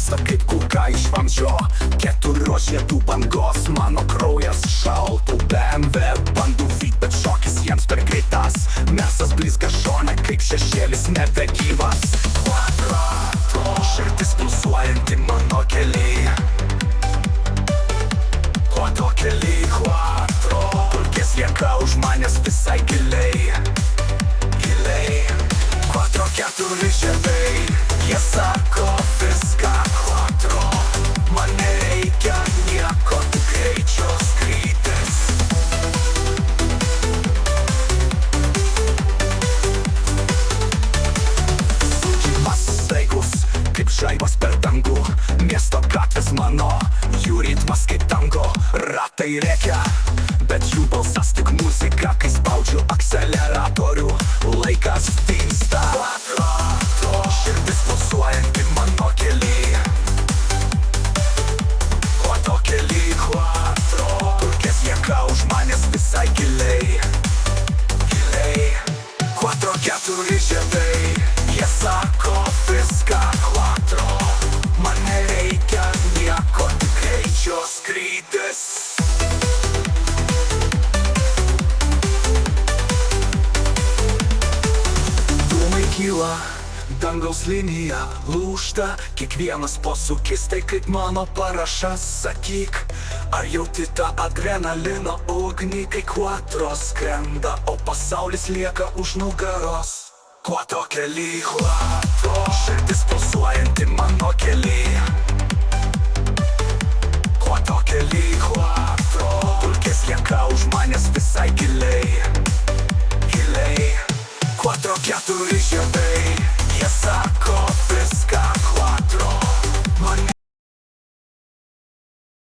Karsta kaip kulka iš vamzdžio, keturios žiedų bangos. Mano kraujas šaltų BMW bandų vyt, bet šokis jiems per greitas. Mesas blizga šone kaip šešėlis nebegyvas. Quattro, širdis pulsuojanti mano kely. Quattro kely, quattro, dulkės lieka už manęs visai giliai. Quattro, keturi žiedai, jie sako viską. Quattro, man nereikia nieko, tik greičio skrydis. Sukimas staigus, kaip žaibas per dangų. Miesto gatvės mano, jų ritmas kaip tango. Ratai rėkia, bet jų balsas tik muzika. Kai spaudžiu akseleratorių, laikas dingsta. Quattro, širdis pulsuojanti mano kely. Quattro kely, quattro, dulkės lieka už manęs visai giliai. Quattro, keturi žiedai, jie sako viską. Quattro, man nereikia nieko, tik greičio skrydis. Kyla, dangaus linija lūžta, kiekvienas posūkis tai kaip mano parašas. Sakyk, ar jauti tą adrenalino ugnį, kai quattro skrenda, o pasaulis lieka už nugaros. Quattro kely, quattro, širdis pulsuojanti mano kely.